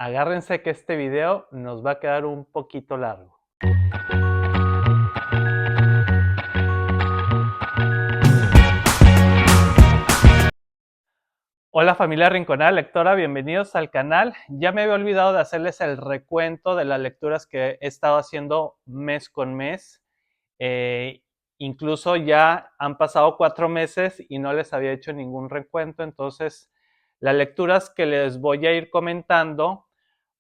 Agárrense que este video nos va a quedar un poquito largo. Hola familia Rinconada Lectora, bienvenidos al canal. Ya me había olvidado de hacerles el recuento de las lecturas que he estado haciendo mes con mes. Incluso ya han pasado 4 meses y no les había hecho ningún recuento, entonces las lecturas que les voy a ir comentando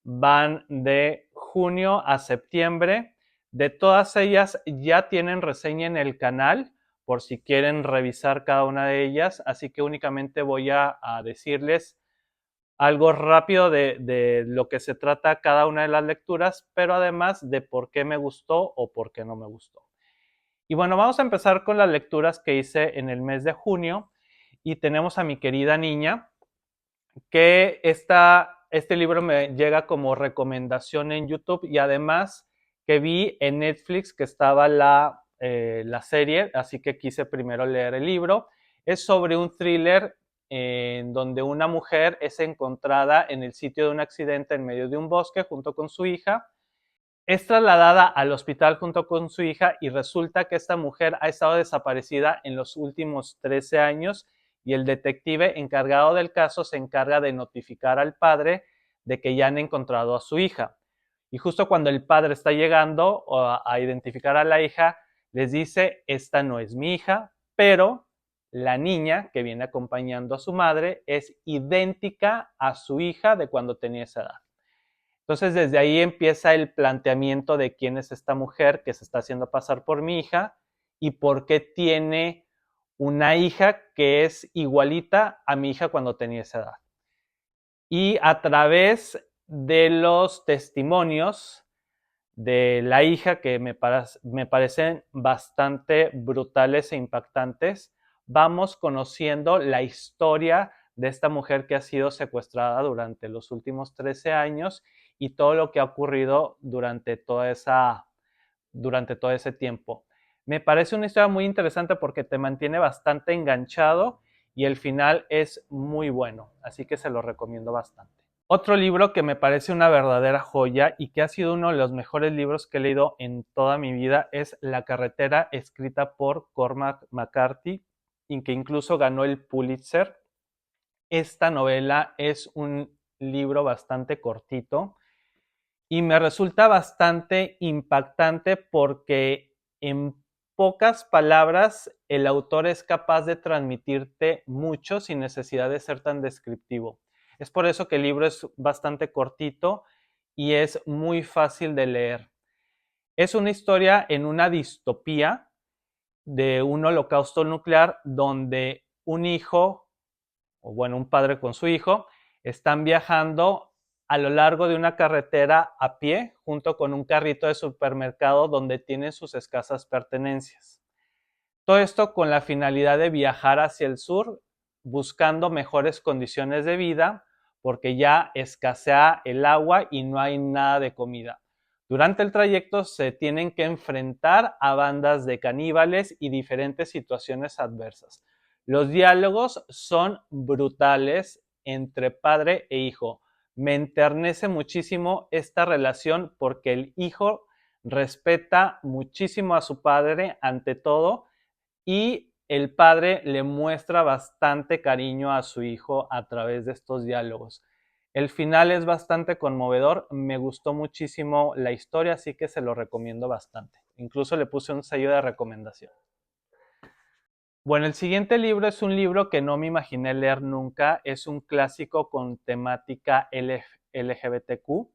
van de junio a septiembre. De todas ellas ya tienen reseña en el canal por si quieren revisar cada una de ellas, así que únicamente voy a decirles algo rápido de lo que se trata cada una de las lecturas, pero además de por qué me gustó o por qué no me gustó. Y bueno, vamos a empezar con las lecturas que hice en el mes de junio y tenemos a mi querida niña, que este libro me llega como recomendación en YouTube y además que vi en Netflix que estaba la serie, así que quise primero leer el libro. Es sobre un thriller en donde una mujer es encontrada en el sitio de un accidente en medio de un bosque junto con su hija. Es trasladada al hospital junto con su hija y resulta que esta mujer ha estado desaparecida en los últimos 13 años y el detective encargado del caso se encarga de notificar al padre de que ya han encontrado a su hija. Y justo cuando el padre está llegando a identificar a la hija, les dice, esta no es mi hija, pero la niña que viene acompañando a su madre es idéntica a su hija de cuando tenía esa edad. Entonces, desde ahí empieza el planteamiento de quién es esta mujer que se está haciendo pasar por mi hija y por qué tiene una hija que es igualita a mi hija cuando tenía esa edad. Y a través de los testimonios de la hija, que me parecen bastante brutales e impactantes, vamos conociendo la historia de esta mujer que ha sido secuestrada durante los últimos 13 años y todo lo que ha ocurrido durante todo ese tiempo. Me parece una historia muy interesante porque te mantiene bastante enganchado y el final es muy bueno, así que se lo recomiendo bastante. Otro libro que me parece una verdadera joya y que ha sido uno de los mejores libros que he leído en toda mi vida es La carretera, escrita por Cormac McCarthy, y que incluso ganó el Pulitzer. Esta novela es un libro bastante cortito y me resulta bastante impactante porque en pocas palabras el autor es capaz de transmitirte mucho sin necesidad de ser tan descriptivo. Es por eso que el libro es bastante cortito y es muy fácil de leer. Es una historia en una distopía de un holocausto nuclear donde un hijo, o bueno, un padre con su hijo, están viajando a lo largo de una carretera a pie junto con un carrito de supermercado donde tienen sus escasas pertenencias. Todo esto con la finalidad de viajar hacia el sur buscando mejores condiciones de vida porque ya escasea el agua y no hay nada de comida. Durante el trayecto se tienen que enfrentar a bandas de caníbales y diferentes situaciones adversas. Los diálogos son brutales entre padre e hijo. Me enternece muchísimo esta relación porque el hijo respeta muchísimo a su padre ante todo y el padre le muestra bastante cariño a su hijo a través de estos diálogos. El final es bastante conmovedor, me gustó muchísimo la historia, así que se lo recomiendo bastante. Incluso le puse un sello de recomendación. Bueno, el siguiente libro es un libro que no me imaginé leer nunca, es un clásico con temática LGBTQ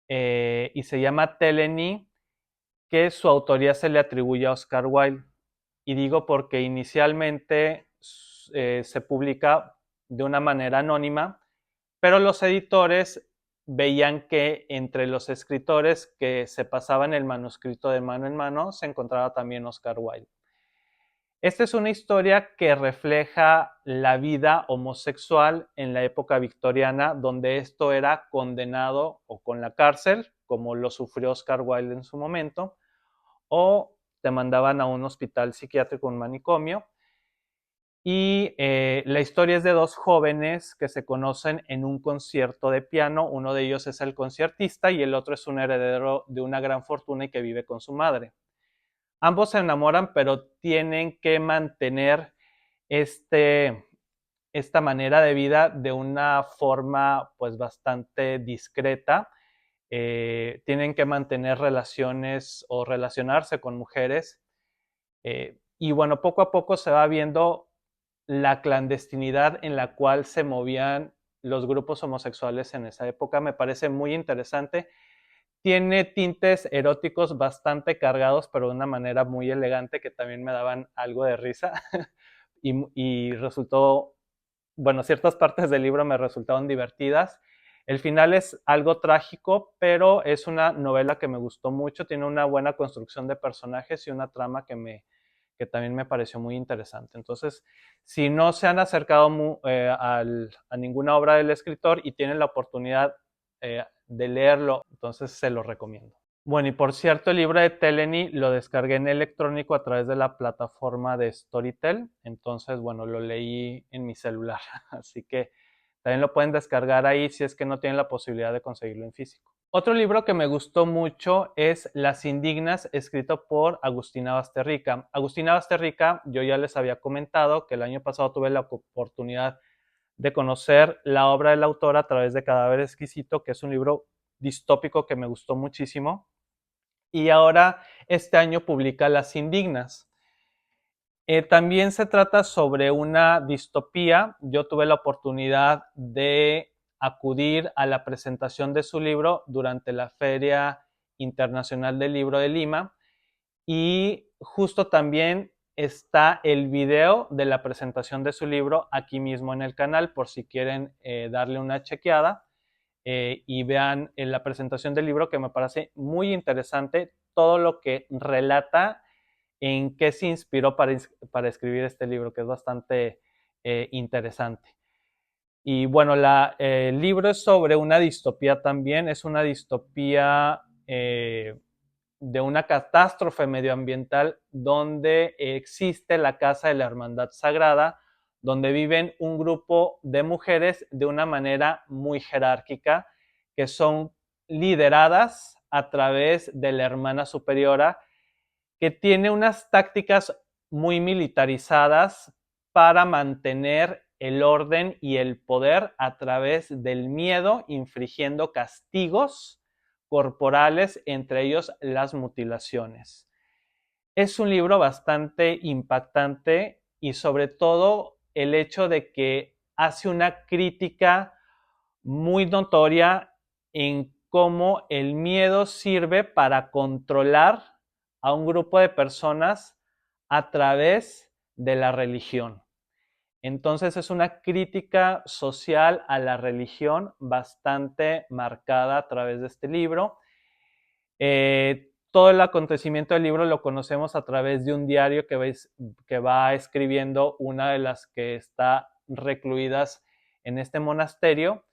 y se llama Teleny, que su autoría se le atribuye a Oscar Wilde. Y digo porque inicialmente se publica de una manera anónima, pero los editores veían que entre los escritores que se pasaban el manuscrito de mano en mano se encontraba también Oscar Wilde. Esta es una historia que refleja la vida homosexual en la época victoriana, donde esto era condenado o con la cárcel, como lo sufrió Oscar Wilde en su momento, o te mandaban a un hospital psiquiátrico, un manicomio. Y la historia es de dos jóvenes que se conocen en un concierto de piano. Uno de ellos es el concertista y el otro es un heredero de una gran fortuna y que vive con su madre. Ambos se enamoran, pero tienen que mantener esta manera de vida de una forma pues bastante discreta. Tienen que mantener relaciones o relacionarse con mujeres. Y bueno, poco a poco se va viendo la clandestinidad en la cual se movían los grupos homosexuales en esa época. Me parece muy interesante. Tiene tintes eróticos bastante cargados, pero de una manera muy elegante que también me daban algo de risa. y resultó, bueno, ciertas partes del libro me resultaron divertidas. El final es algo trágico, pero es una novela que me gustó mucho. Tiene una buena construcción de personajes y una trama que también me pareció muy interesante. Entonces, si no se han acercado a ninguna obra del escritor y tienen la oportunidad de leerlo, entonces se lo recomiendo. Bueno, y por cierto, el libro de Teleny lo descargué en electrónico a través de la plataforma de Storytel. Entonces, bueno, lo leí en mi celular. Así que también lo pueden descargar ahí si es que no tienen la posibilidad de conseguirlo en físico. Otro libro que me gustó mucho es Las Indignas, escrito por Agustina Basterrica. Agustina Basterrica, yo ya les había comentado que el año pasado tuve la oportunidad de conocer la obra del autor a través de Cadáver Exquisito, que es un libro distópico que me gustó muchísimo. Y ahora este año publica Las Indignas. También se trata sobre una distopía. Yo tuve la oportunidad de acudir a la presentación de su libro durante la Feria Internacional del Libro de Lima y justo también está el video de la presentación de su libro aquí mismo en el canal por si quieren darle una chequeada y vean la presentación del libro que me parece muy interesante todo lo que relata en qué se inspiró para escribir este libro, que es bastante interesante. Y bueno, el libro es sobre una distopía también, es una distopía de una catástrofe medioambiental donde existe la Casa de la Hermandad Sagrada, donde viven un grupo de mujeres de una manera muy jerárquica, que son lideradas a través de la hermana superiora, que tiene unas tácticas muy militarizadas para mantener el orden y el poder a través del miedo, infligiendo castigos corporales, entre ellos las mutilaciones. Es un libro bastante impactante y sobre todo el hecho de que hace una crítica muy notoria en cómo el miedo sirve para controlar a un grupo de personas a través de la religión. Entonces es una crítica social a la religión bastante marcada a través de este libro. Todo el acontecimiento del libro lo conocemos a través de un diario que va escribiendo una de las que está recluidas en este monasterio.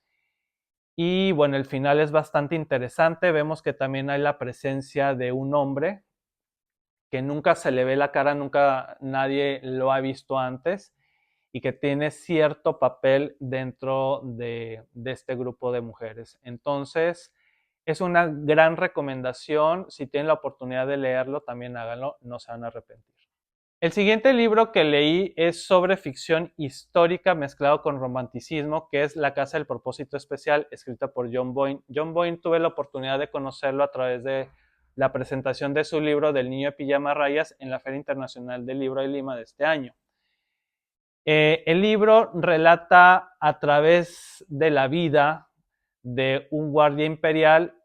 Y bueno, el final es bastante interesante. Vemos que también hay la presencia de un hombre que nunca se le ve la cara, nunca nadie lo ha visto antes y que tiene cierto papel dentro de este grupo de mujeres. Entonces, es una gran recomendación. Si tienen la oportunidad de leerlo, también háganlo, no se van a arrepentir. El siguiente libro que leí es sobre ficción histórica mezclado con romanticismo, que es La Casa del Propósito Especial, escrita por John Boyne. John Boyne tuve la oportunidad de conocerlo a través de la presentación de su libro Del Niño de Pijama Rayas en la Feria Internacional del Libro de Lima de este año. El libro relata a través de la vida de un guardia imperial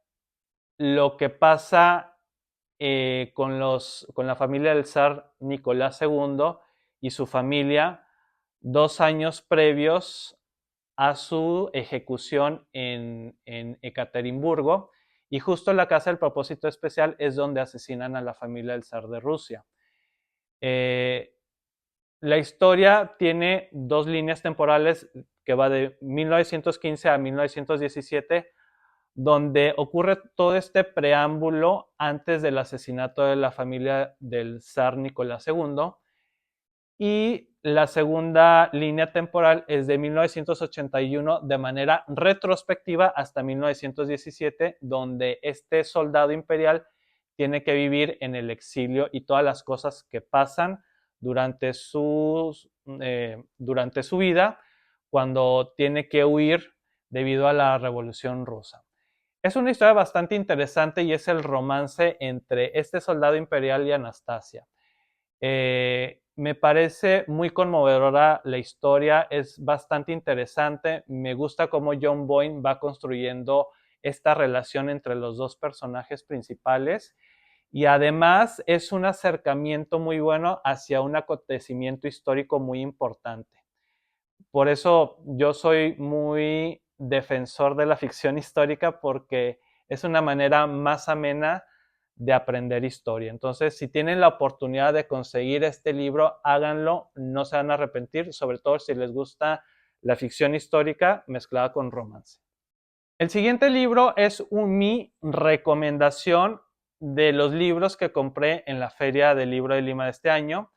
lo que pasa con la familia del zar Nicolás II y su familia 2 años previos a su ejecución en Ekaterimburgo. Y justo en la Casa del Propósito Especial es donde asesinan a la familia del zar de Rusia. La historia tiene dos líneas temporales que va de 1915 a 1917, donde ocurre todo este preámbulo antes del asesinato de la familia del zar Nicolás II y la segunda línea temporal es de 1981 de manera retrospectiva hasta 1917, donde este soldado imperial tiene que vivir en el exilio y todas las cosas que pasan durante, durante su vida cuando tiene que huir debido a la Revolución Rusa. Es una historia bastante interesante y es el romance entre este soldado imperial y Anastasia. Me parece muy conmovedora la historia, es bastante interesante. Me gusta cómo John Boyne va construyendo esta relación entre los dos personajes principales y además es un acercamiento muy bueno hacia un acontecimiento histórico muy importante. Por eso yo soy muy defensor de la ficción histórica porque es una manera más amena de aprender historia. Entonces, si tienen la oportunidad de conseguir este libro, háganlo, no se van a arrepentir, sobre todo si les gusta la ficción histórica mezclada con romance. El siguiente libro es mi recomendación de los libros que compré en la Feria del Libro de Lima de este año.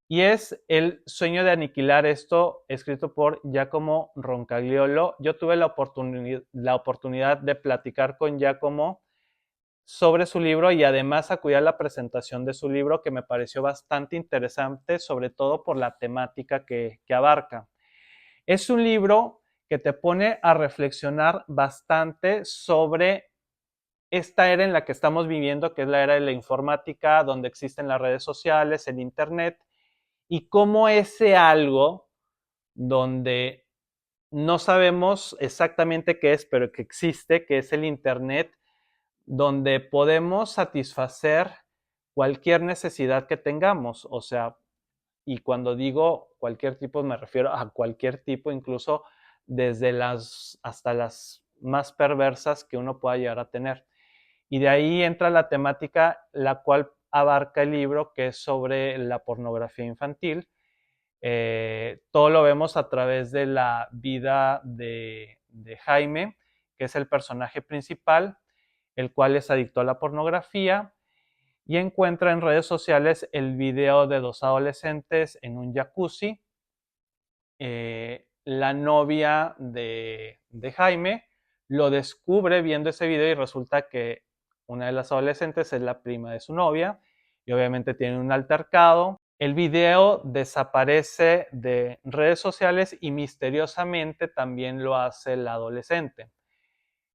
Y es El sueño de aniquilar esto, escrito por Giacomo Roncagliolo. Yo tuve la oportunidad de platicar con Giacomo sobre su libro y además acudí a la presentación de su libro que me pareció bastante interesante, sobre todo por la temática que abarca. Es un libro que te pone a reflexionar bastante sobre esta era en la que estamos viviendo, que es la era de la informática, donde existen las redes sociales, el Internet, y cómo ese algo donde no sabemos exactamente qué es, pero que existe, que es el Internet, donde podemos satisfacer cualquier necesidad que tengamos. O sea, y cuando digo cualquier tipo, me refiero a cualquier tipo, incluso desde las hasta las más perversas que uno pueda llegar a tener. Y de ahí entra la temática la cual abarca el libro, que es sobre la pornografía infantil. Todo lo vemos a través de la vida de Jaime, que es el personaje principal, el cual es adicto a la pornografía y encuentra en redes sociales el video de dos adolescentes en un jacuzzi. La novia de Jaime lo descubre viendo ese video y resulta que una de las adolescentes es la prima de su novia y obviamente tienen un altercado. El video desaparece de redes sociales y misteriosamente también lo hace la adolescente.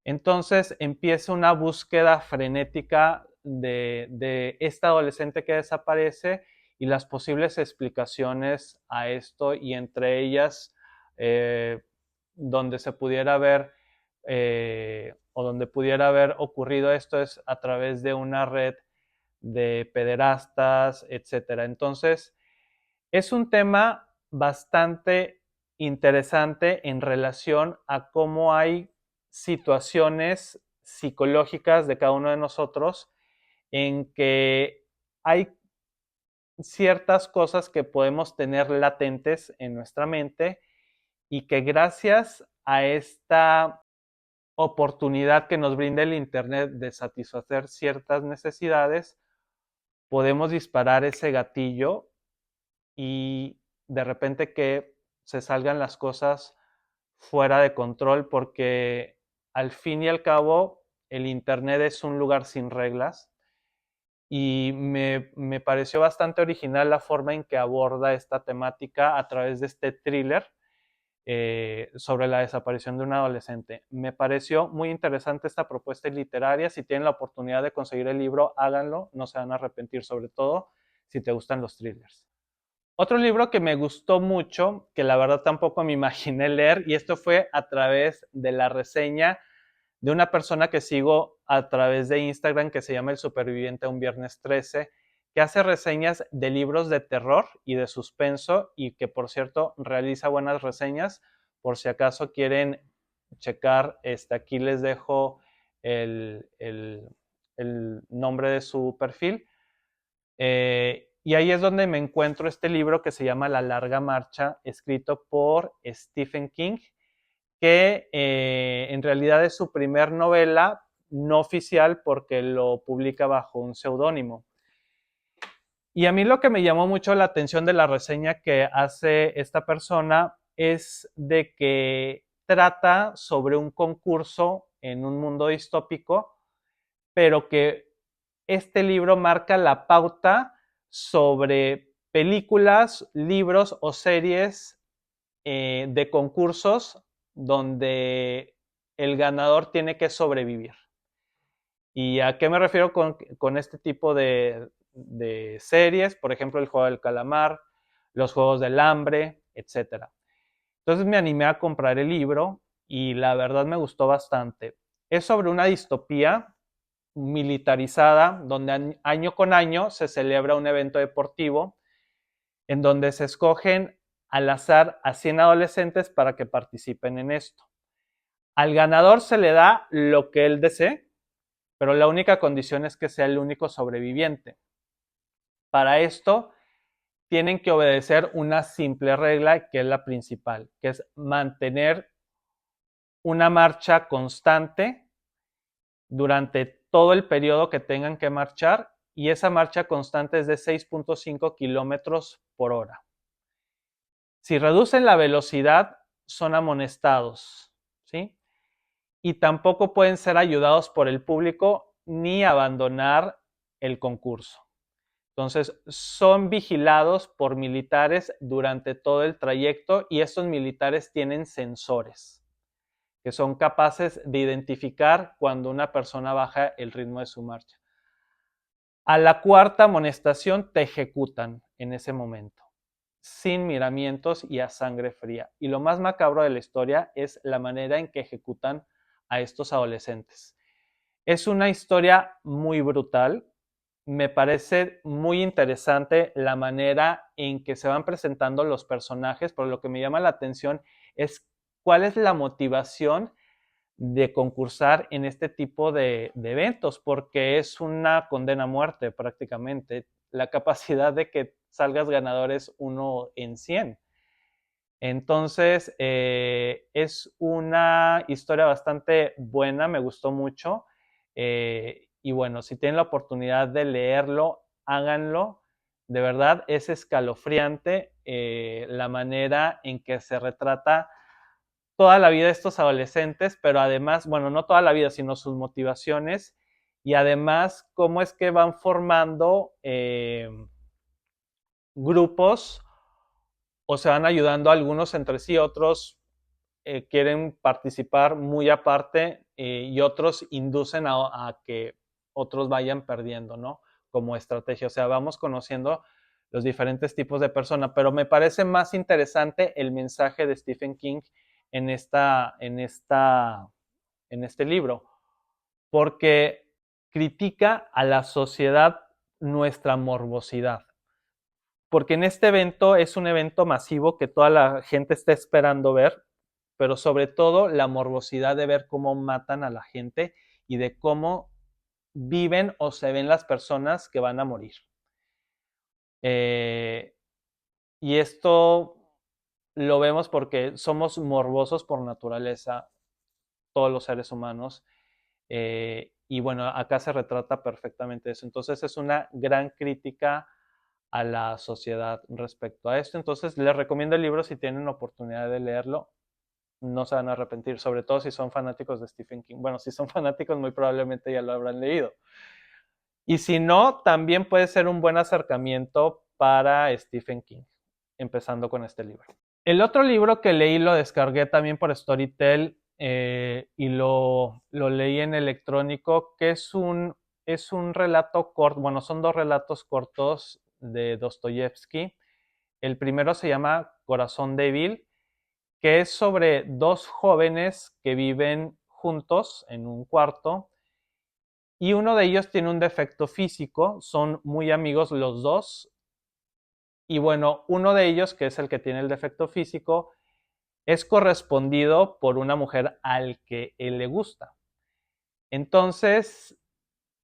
Entonces empieza una búsqueda frenética de esta adolescente que desaparece y las posibles explicaciones a esto y entre ellas donde se pudiera ver o donde pudiera haber ocurrido esto es a través de una red de pederastas, etcétera. Entonces, es un tema bastante interesante en relación a cómo hay situaciones psicológicas de cada uno de nosotros en que hay ciertas cosas que podemos tener latentes en nuestra mente y que gracias a esta oportunidad que nos brinda el Internet de satisfacer ciertas necesidades, podemos disparar ese gatillo y de repente que se salgan las cosas fuera de control porque al fin y al cabo el Internet es un lugar sin reglas y me pareció bastante original la forma en que aborda esta temática a través de este thriller sobre la desaparición de un adolescente. Me pareció muy interesante esta propuesta literaria. Si tienen la oportunidad de conseguir el libro, háganlo, no se van a arrepentir, sobre todo si te gustan los thrillers. Otro libro que me gustó mucho, que la verdad tampoco me imaginé leer, y esto fue a través de la reseña de una persona que sigo a través de Instagram que se llama El Superviviente a un Viernes 13, que hace reseñas de libros de terror y de suspenso y que por cierto realiza buenas reseñas. Por si acaso quieren checar, aquí les dejo el nombre de su perfil. Y ahí es donde me encuentro este libro que se llama La Larga Marcha, escrito por Stephen King, que en realidad es su primer novela no oficial porque lo publica bajo un seudónimo. Y a mí lo que me llamó mucho la atención de la reseña que hace esta persona es de que trata sobre un concurso en un mundo distópico, pero que este libro marca la pauta sobre películas, libros o series de concursos donde el ganador tiene que sobrevivir. ¿Y a qué me refiero con este tipo de series? Por ejemplo, el juego del calamar, los juegos del hambre, etc. Entonces me animé a comprar el libro y la verdad me gustó bastante. Es sobre una distopía militarizada donde año con año se celebra un evento deportivo en donde se escogen al azar a 100 adolescentes para que participen en esto. Al ganador se le da lo que él desee, pero la única condición es que sea el único sobreviviente. Para esto tienen que obedecer una simple regla que es la principal, que es mantener una marcha constante durante todo el periodo que tengan que marchar y esa marcha constante es de 6.5 kilómetros por hora. Si reducen la velocidad, son amonestados, ¿sí? Y tampoco pueden ser ayudados por el público ni abandonar el concurso. Entonces, son vigilados por militares durante todo el trayecto y estos militares tienen sensores que son capaces de identificar cuando una persona baja el ritmo de su marcha. A la cuarta amonestación te ejecutan en ese momento, sin miramientos y a sangre fría. Y lo más macabro de la historia es la manera en que ejecutan a estos adolescentes. Es una historia muy brutal. Me parece muy interesante la manera en que se van presentando los personajes, pero lo que me llama la atención es cuál es la motivación de concursar en este tipo de eventos, porque es una condena a muerte prácticamente. La capacidad de que salgas ganador es 1 en 100. Entonces, es una historia bastante buena, me gustó mucho. Y bueno, si tienen la oportunidad de leerlo, háganlo. De verdad, es escalofriante la manera en que se retrata toda la vida de estos adolescentes, pero además, bueno, no toda la vida, sino sus motivaciones y además cómo es que van formando grupos o se van ayudando algunos entre sí, otros quieren participar muy aparte y otros inducen a que otros vayan perdiendo, ¿no? Como estrategia. O sea, vamos conociendo los diferentes tipos de personas, pero me parece más interesante el mensaje de Stephen King en, en este libro, porque critica a la sociedad nuestra morbosidad. Porque en este evento es un evento masivo que toda la gente está esperando ver, pero sobre todo la morbosidad de ver cómo matan a la gente y de cómo viven o se ven las personas que van a morir. Eh, y esto lo vemos porque somos morbosos por naturaleza, todos los seres humanos. Y bueno, acá se retrata perfectamente eso. Entonces es una gran crítica a la sociedad respecto a esto. Entonces les recomiendo el libro si tienen oportunidad de leerlo. No se van a arrepentir, sobre todo si son fanáticos de Stephen King. Bueno, si son fanáticos muy probablemente ya lo habrán leído. Y si no, también puede ser un buen acercamiento para Stephen King, empezando con este libro. El otro libro que leí lo descargué también por Storytel y lo leí en electrónico, que es un relato corto, bueno, son dos relatos cortos de Dostoyevsky. El primero se llama Corazón débil, que es sobre dos jóvenes que viven juntos en un cuarto y uno de ellos tiene un defecto físico, son muy amigos los dos y bueno, uno de ellos, que es el que tiene el defecto físico, es correspondido por una mujer al que él le gusta. Entonces,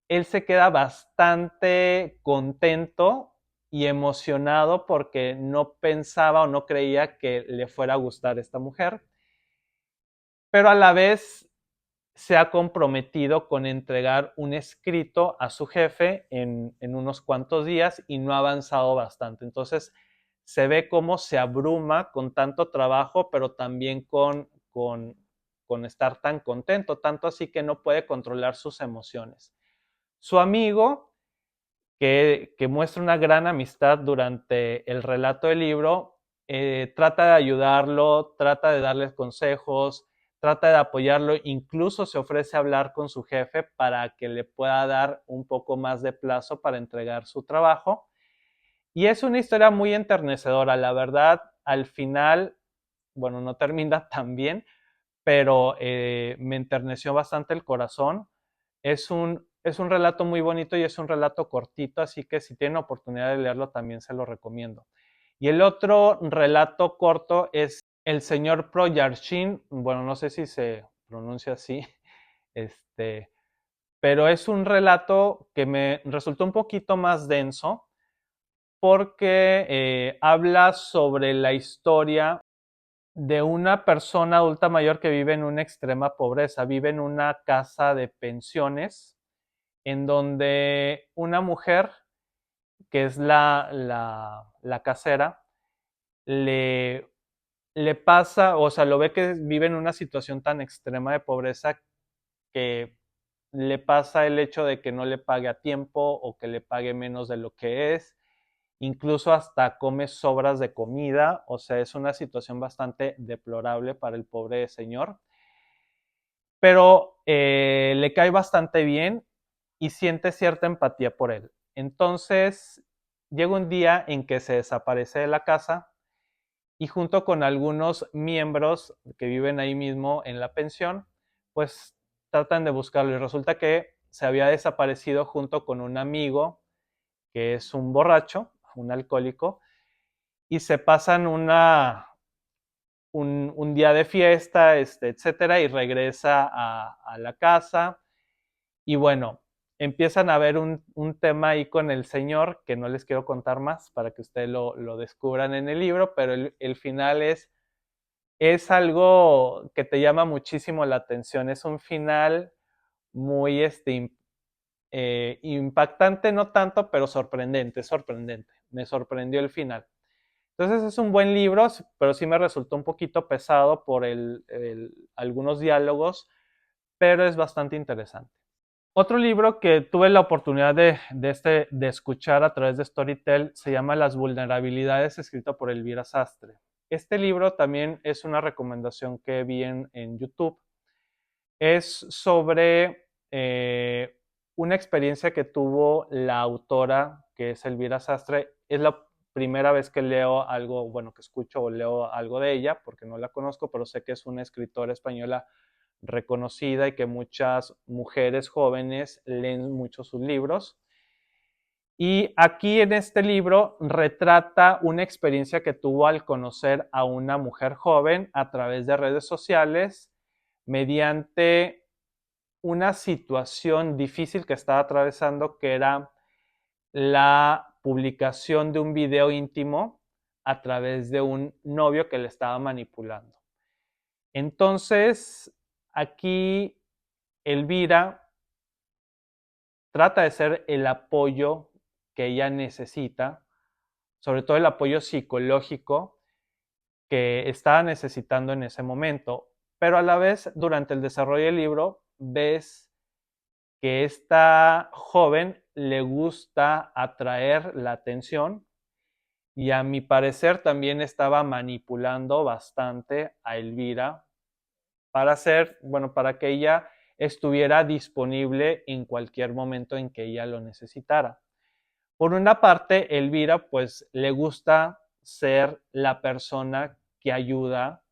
él se queda bastante contento y emocionado porque no pensaba o no creía que le fuera a gustar esta mujer, pero a la vez se ha comprometido con entregar un escrito a su jefe en unos cuantos días y no ha avanzado bastante. Entonces se ve cómo se abruma con tanto trabajo, pero también con estar tan contento, tanto así que no puede controlar sus emociones. Su amigo, que muestra una gran amistad durante el relato del libro, trata de ayudarlo, trata de darle consejos, trata de apoyarlo, incluso se ofrece a hablar con su jefe para que le pueda dar un poco más de plazo para entregar su trabajo. Y es una historia muy enternecedora, la verdad, al final, bueno, no termina tan bien, pero me enterneció bastante el corazón. Es un relato muy bonito y es un relato cortito, así que si tienen oportunidad de leerlo también se lo recomiendo. Y el otro relato corto es El señor Proyarshin, bueno, no sé si se pronuncia así, este, pero es un relato que me resultó un poquito más denso porque habla sobre la historia de una persona adulta mayor que vive en una extrema pobreza, vive en una casa de pensiones en donde una mujer, que es la casera, le, le pasa, o sea, lo ve que vive en una situación tan extrema de pobreza que le pasa el hecho de que no le pague a tiempo o que le pague menos de lo que es, incluso hasta come sobras de comida, o sea, es una situación bastante deplorable para el pobre señor, pero le cae bastante bien y siente cierta empatía por él. Entonces, llega un día en que se desaparece de la casa y junto con algunos miembros que viven ahí mismo en la pensión, pues tratan de buscarlo y resulta que se había desaparecido junto con un amigo que es un borracho, un alcohólico, y se pasan un día de fiesta, etcétera, y regresa a la casa. Y bueno, empiezan a ver un tema ahí con el señor, que no les quiero contar más para que ustedes lo descubran en el libro, pero el final es algo que te llama muchísimo la atención. Es un final muy impactante, no tanto, pero sorprendente, sorprendente. Me sorprendió el final. Entonces es un buen libro, pero sí me resultó un poquito pesado por algunos diálogos, pero es bastante interesante. Otro libro que tuve la oportunidad de escuchar a través de Storytel se llama Las vulnerabilidades, escrito por Elvira Sastre. Este libro también es una recomendación que vi en YouTube. Es sobre una experiencia que tuvo la autora, que es Elvira Sastre. Es la primera vez que leo algo, bueno, que escucho o leo algo de ella, porque no la conozco, pero sé que es una escritora española reconocida y que muchas mujeres jóvenes leen mucho sus libros. Y aquí en este libro retrata una experiencia que tuvo al conocer a una mujer joven a través de redes sociales mediante una situación difícil que estaba atravesando, que era la publicación de un video íntimo a través de un novio que le estaba manipulando. Entonces, aquí Elvira trata de ser el apoyo que ella necesita, sobre todo el apoyo psicológico que estaba necesitando en ese momento, pero a la vez durante el desarrollo del libro ves que esta joven le gusta atraer la atención y a mi parecer también estaba manipulando bastante a Elvira para hacer, bueno, para que ella estuviera disponible en cualquier momento en que ella lo necesitara. Por una parte, Elvira pues le gusta ser la persona que ayuda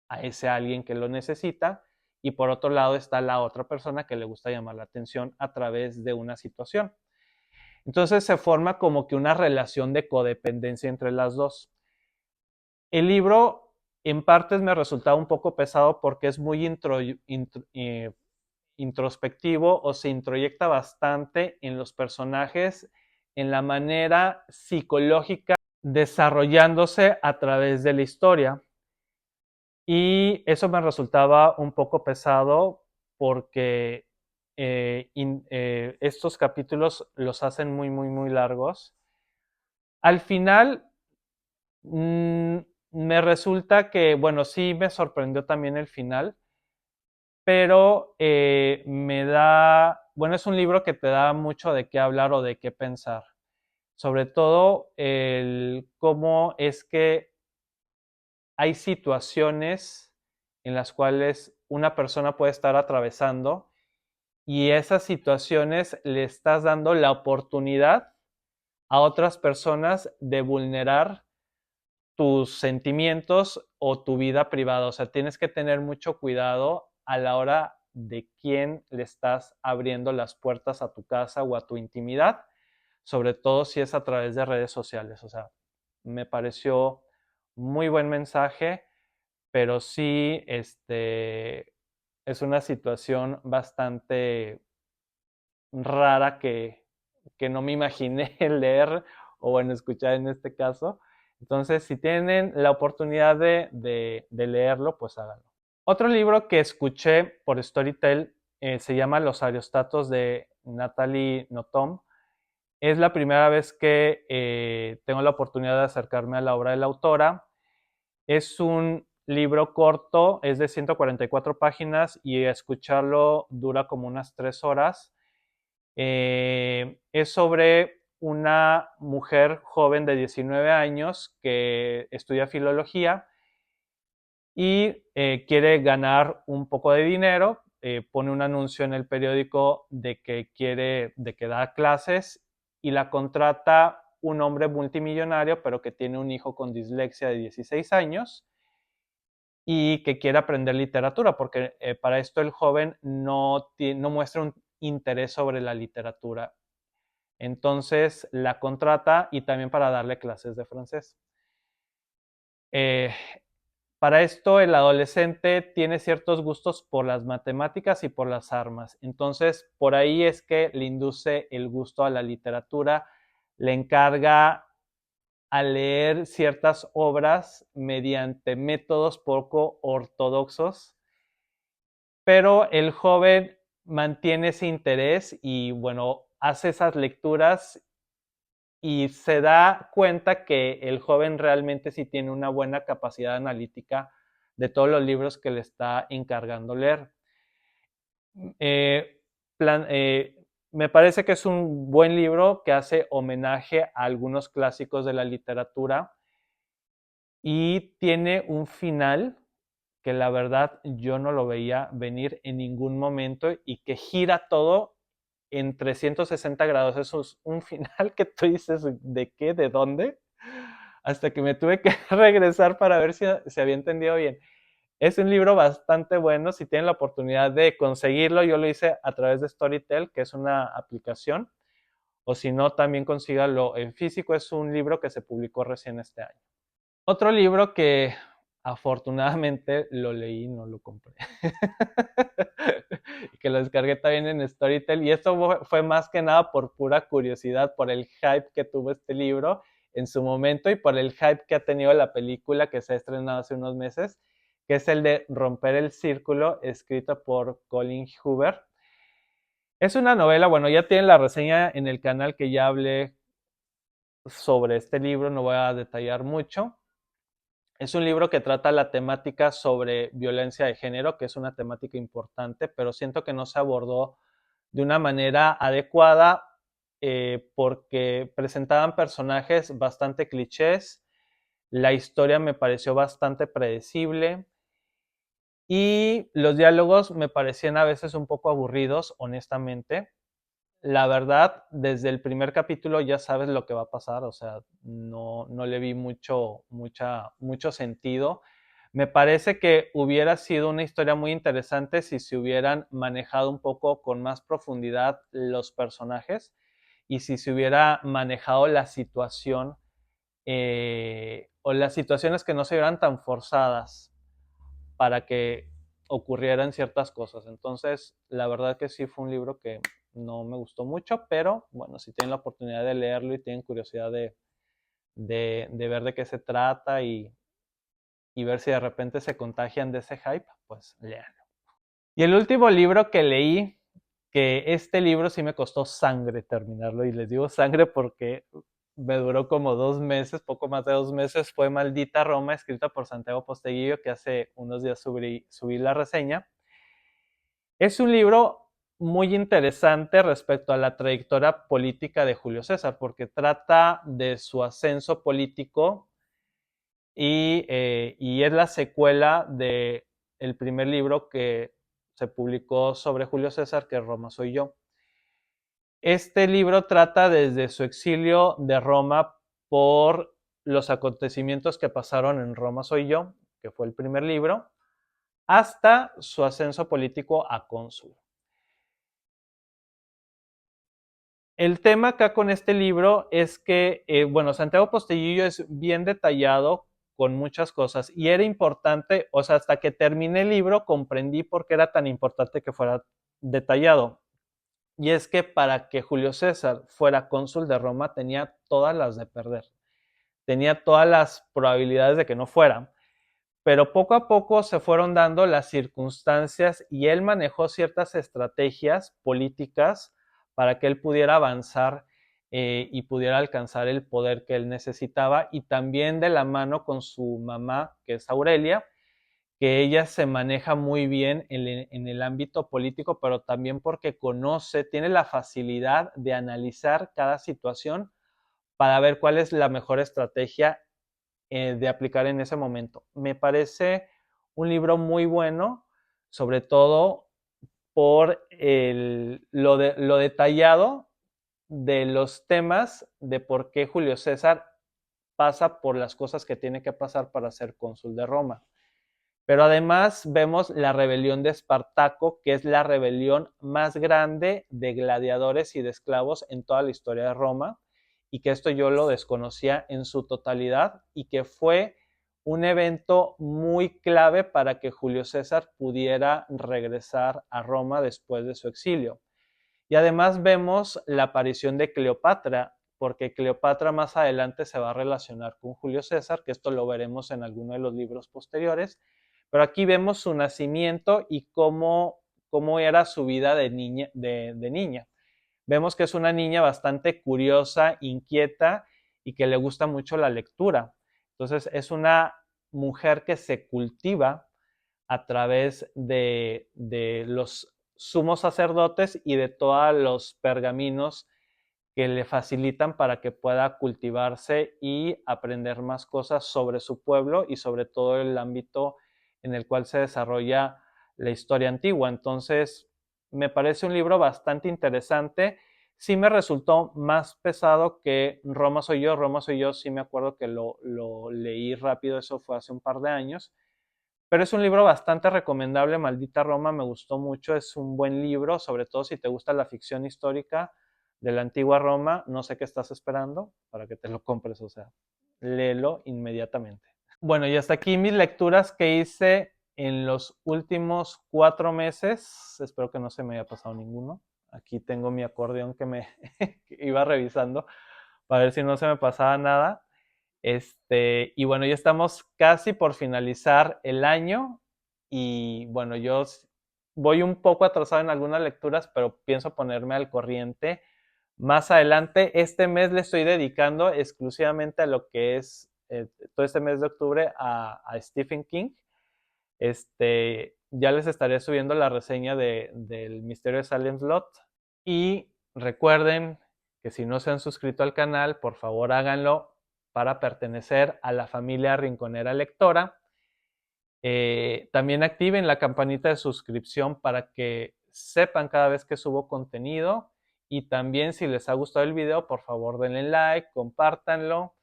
a ese alguien que lo necesita y por otro lado está la otra persona que le gusta llamar la atención a través de una situación. Entonces se forma como que una relación de codependencia entre las dos. El libro en partes me resultaba un poco pesado porque es muy introspectivo o se introyecta bastante en los personajes, en la manera psicológica desarrollándose a través de la historia. Y eso me resultaba un poco pesado porque estos capítulos los hacen muy, muy, muy largos. Al final, mm, me resulta que, bueno, sí me sorprendió también el final, pero bueno, es un libro que te da mucho de qué hablar o de qué pensar. Sobre todo el cómo es que hay situaciones en las cuales una persona puede estar atravesando y esas situaciones le estás dando la oportunidad a otras personas de vulnerar tus sentimientos o tu vida privada. O sea, tienes que tener mucho cuidado a la hora de quién le estás abriendo las puertas a tu casa o a tu intimidad, sobre todo si es a través de redes sociales. O sea, me pareció muy buen mensaje, pero sí, es una situación bastante rara que no me imaginé leer o bueno, escuchar en este caso. Entonces, si tienen la oportunidad de leerlo, pues háganlo. Otro libro que escuché por Storytel se llama Los Areostatos de Natalie Notom. Es la primera vez que tengo la oportunidad de acercarme a la obra de la autora. Es un libro corto, es de 144 páginas y escucharlo dura como unas 3 horas. Es sobre una mujer joven de 19 años que estudia filología y quiere ganar un poco de dinero. Pone un anuncio en el periódico de que da clases y la contrata un hombre multimillonario, pero que tiene un hijo con dislexia de 16 años y que quiere aprender literatura, porque para esto el joven no muestra un interés sobre la literatura. Entonces la contrata y también para darle clases de francés. Eh, para esto el adolescente tiene ciertos gustos por las matemáticas y por las armas. Entonces por ahí es que le induce el gusto a la literatura, le encarga a leer ciertas obras mediante métodos poco ortodoxos, pero el joven mantiene ese interés y bueno, hace esas lecturas y se da cuenta que el joven realmente sí tiene una buena capacidad analítica de todos los libros que le está encargando leer. Eh, plan- eh, Me parece que es un buen libro que hace homenaje a algunos clásicos de la literatura y tiene un final que la verdad yo no lo veía venir en ningún momento y que gira todo en 360 grados. Eso es un final que tú dices, ¿de qué? ¿De dónde? Hasta que me tuve que regresar para ver si se había entendido bien. Es un libro bastante bueno. Si tienen la oportunidad de conseguirlo, yo lo hice a través de Storytel, que es una aplicación, o si no, también consígalo en físico. Es un libro que se publicó recién este año. Otro libro que afortunadamente lo leí, no lo compré. Y que lo descargué también en Storytel. Y esto fue más que nada por pura curiosidad, por el hype que tuvo este libro en su momento y por el hype que ha tenido la película que se ha estrenado hace unos meses, que es el de Romper el Círculo, escrito por Colin Hoover. Es una novela, bueno, ya tienen la reseña en el canal que ya hablé sobre este libro, no voy a detallar mucho. Es un libro que trata la temática sobre violencia de género, que es una temática importante, pero siento que no se abordó de una manera adecuada porque presentaban personajes bastante clichés, la historia me pareció bastante predecible y los diálogos me parecían a veces un poco aburridos, honestamente. La verdad, desde el primer capítulo ya sabes lo que va a pasar, o sea, no le vi mucho sentido. Me parece que hubiera sido una historia muy interesante si se hubieran manejado un poco con más profundidad los personajes y si se hubiera manejado la situación o las situaciones que no se vieran tan forzadas para que ocurrieran ciertas cosas. Entonces, la verdad que sí fue un libro que no me gustó mucho, pero bueno, si tienen la oportunidad de leerlo y tienen curiosidad de ver de qué se trata y ver si de repente se contagian de ese hype, pues lean. Y el último libro que leí, que este libro sí me costó sangre terminarlo, y les digo sangre porque me duró como 2 meses, poco más de 2 meses, fue Maldita Roma, escrita por Santiago Posteguillo, que hace unos días subí la reseña. Es un libro muy interesante respecto a la trayectoria política de Julio César, porque trata de su ascenso político y es la secuela de el primer libro que se publicó sobre Julio César, que es Roma soy yo. Este libro trata desde su exilio de Roma por los acontecimientos que pasaron en Roma soy yo, que fue el primer libro, hasta su ascenso político a cónsul. El tema acá con este libro es que, bueno, Santiago Posteguillo es bien detallado con muchas cosas y era importante, o sea, hasta que terminé el libro comprendí por qué era tan importante que fuera detallado. Y es que para que Julio César fuera cónsul de Roma tenía todas las de perder, tenía todas las probabilidades de que no fuera, pero poco a poco se fueron dando las circunstancias y él manejó ciertas estrategias políticas para que él pudiera avanzar y pudiera alcanzar el poder que él necesitaba, y también de la mano con su mamá, que es Aurelia, que ella se maneja muy bien en el ámbito político, pero también porque conoce, tiene la facilidad de analizar cada situación para ver cuál es la mejor estrategia de aplicar en ese momento. Me parece un libro muy bueno, sobre todo por lo detallado de los temas de por qué Julio César pasa por las cosas que tiene que pasar para ser cónsul de Roma. Pero además vemos la rebelión de Espartaco, que es la rebelión más grande de gladiadores y de esclavos en toda la historia de Roma, y que esto yo lo desconocía en su totalidad, y que fue un evento muy clave para que Julio César pudiera regresar a Roma después de su exilio. Y además vemos la aparición de Cleopatra, porque Cleopatra más adelante se va a relacionar con Julio César, que esto lo veremos en alguno de los libros posteriores, pero aquí vemos su nacimiento y cómo era su vida de niña. Vemos que es una niña bastante curiosa, inquieta y que le gusta mucho la lectura. Entonces es una mujer que se cultiva a través de los sumos sacerdotes y de todos los pergaminos que le facilitan para que pueda cultivarse y aprender más cosas sobre su pueblo y sobre todo el ámbito en el cual se desarrolla la historia antigua. Entonces, me parece un libro bastante interesante. Sí me resultó más pesado que Roma soy yo. Roma soy yo, sí me acuerdo que lo leí rápido, eso fue hace un par de años. Pero es un libro bastante recomendable, Maldita Roma, me gustó mucho, es un buen libro, sobre todo si te gusta la ficción histórica de la antigua Roma, no sé qué estás esperando para que te lo compres, o sea, léelo inmediatamente. Bueno, y hasta aquí mis lecturas que hice en los últimos 4 meses, espero que no se me haya pasado ninguno. Aquí tengo mi acordeón que iba revisando para ver si no se me pasaba nada. Y bueno, ya estamos casi por finalizar el año y bueno, yo voy un poco atrasado en algunas lecturas, pero pienso ponerme al corriente más adelante. Este mes le estoy dedicando exclusivamente a lo que es todo este mes de octubre a Stephen King. Ya les estaré subiendo la reseña del Misterio de Salem Slot. Y recuerden que si no se han suscrito al canal, por favor háganlo para pertenecer a la familia Rinconera Lectora. También activen la campanita de suscripción para que sepan cada vez que subo contenido. Y también si les ha gustado el video, por favor denle like, compártanlo.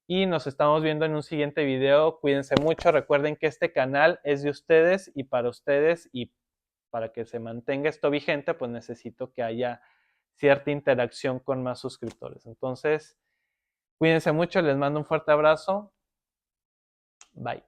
Y nos estamos viendo en un siguiente video. Cuídense mucho. Recuerden que este canal es de ustedes y para ustedes, y para que se mantenga esto vigente, pues necesito que haya cierta interacción con más suscriptores. Entonces, cuídense mucho, les mando un fuerte abrazo. Bye.